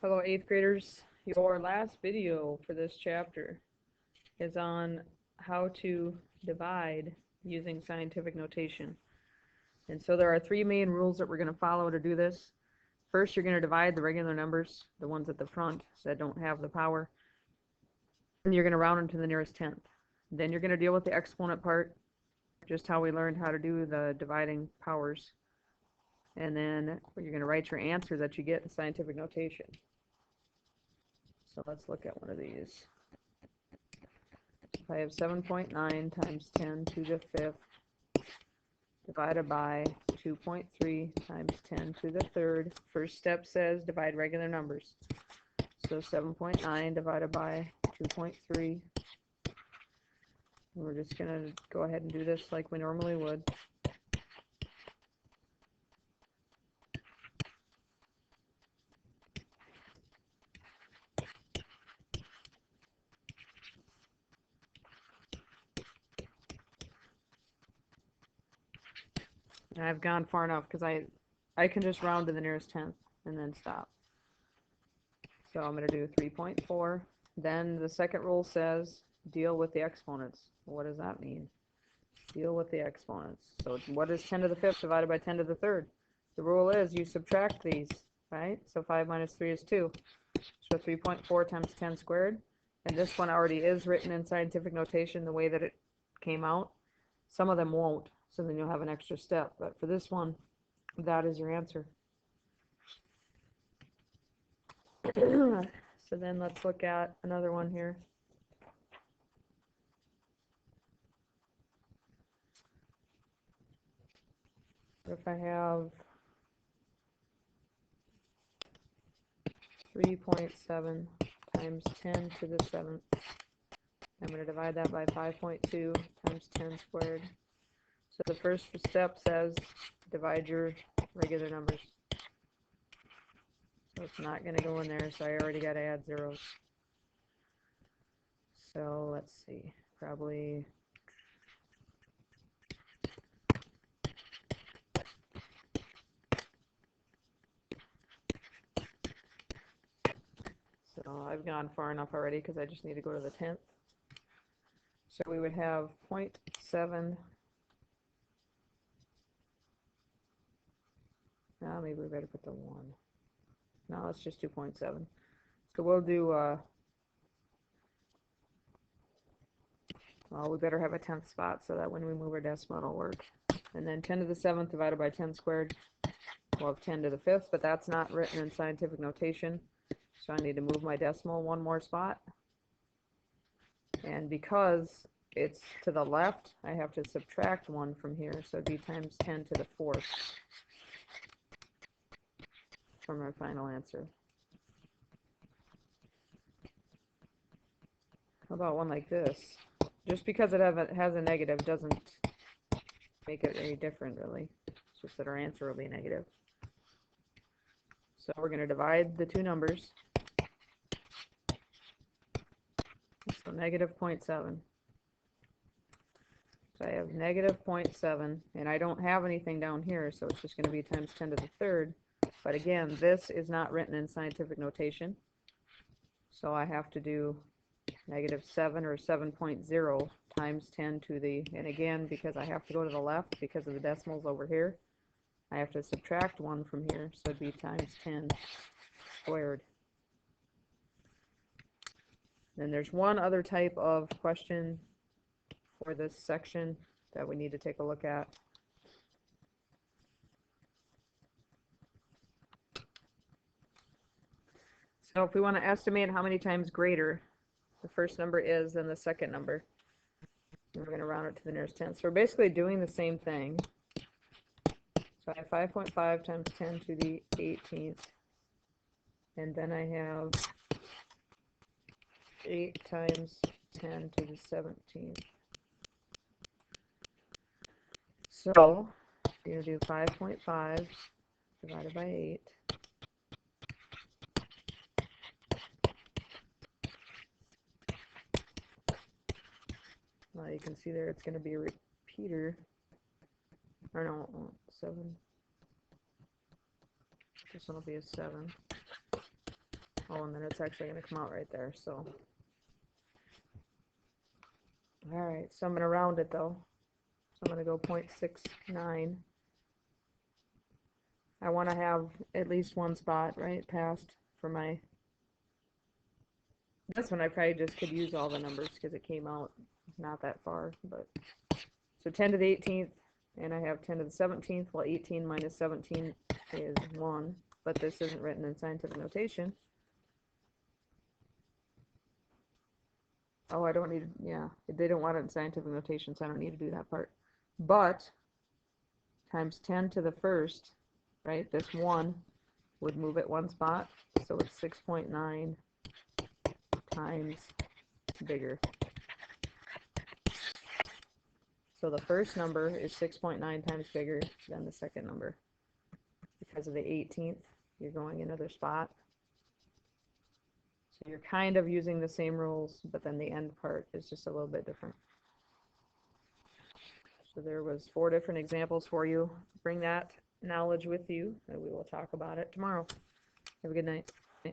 Hello, 8th graders. Your last video for this chapter is on how to divide using scientific notation. And so there are three main rules that we're going to follow to do this. First, you're going to divide the regular numbers, the ones at the front that don't have the power, and you're going to round them to the nearest tenth. Then you're going to deal with the exponent part, just how we learned how to do the dividing powers. And then you're going to write your answer that you get in scientific notation. So let's look at one of these. If I have 7.9 times 10 to the fifth divided by 2.3 times 10 to the third. First step says divide regular numbers. So 7.9 divided by 2.3. We're just going to go ahead and do this like we normally would. And I've gone far enough because I can just round to the nearest tenth and then stop. So I'm going to do 3.4. Then the second rule says deal with the exponents. What does that mean? Deal with the exponents. So what is 10 to the fifth divided by 10 to the third? The rule is you subtract these, right? So 5 minus 3 is 2. So 3.4 times 10 squared. And this one already is written in scientific notation the way that it came out. Some of them won't, so then you'll have an extra step. But for this one, that is your answer. So then let's look at another one here. If I have 3.7 times 10 to the 7th, I'm going to divide that by 5.2 times 10 squared. So the first step says divide your regular numbers. So it's not going to go in there, so I already got to add zeros. So let's see, probably so I've gone far enough already because I just need to go to the 10th. So we would have 0.7. Now maybe we better put the 1. No, let's just do 0.7. So we'll do, well, we better have a 10th spot so that when we move our decimal it'll work. And then 10 to the 7th divided by 10 squared, we'll have 10 to the 5th, but that's not written in scientific notation. So I need to move my decimal one more spot. And because it's to the left, I have to subtract 1 from here, so it'd be times 10 to the 4th for my final answer. How about one like this? Just because it has a negative doesn't make it any different, really. It's just that our answer will be negative. So we're going to divide the two numbers. So negative 0.7. So I have negative 0.7, and I don't have anything down here, so it's just going to be times 10 to the third. But again, this is not written in scientific notation, so I have to do negative 7 or 7.0 times 10 to the, and again, because I have to go to the left because of the decimals over here, I have to subtract 1 from here, so it'd be times 10 squared. Then there's one other type of question for this section that we need to take a look at. So if we want to estimate how many times greater the first number is than the second number, we're going to round it to the nearest tenth. So we're basically doing the same thing. So I have 5.5 times 10 to the 18th, and then I have 8 times 10 to the 17th. So you're going to do 5.5 divided by 8. Well, you can see there it's going to be a repeater. Or no, 7. This one will be a 7. Oh, and then it's actually going to come out right there, so. Alright, so I'm going to round it though. So I'm going to go 0.69. I want to have at least one spot, right, passed for my. This one I probably just could use all the numbers because it came out not that far, but. So 10 to the 18th, and I have 10 to the 17th, well 18 minus 17 is 1, but this isn't written in scientific notation. Oh, I don't need, yeah, they don't want it in scientific notation, so I don't need to do that part. But, times 10 to the first, right, this 1 would move it one spot, so it's 6.9 times bigger. So the first number is 6.9 times bigger than the second number. Because of the 18th, you're going another spot. So you're kind of using the same rules, but then the end part is just a little bit different. So there was 4 different examples for you. Bring that knowledge with you, and we will talk about it tomorrow. Have a good night.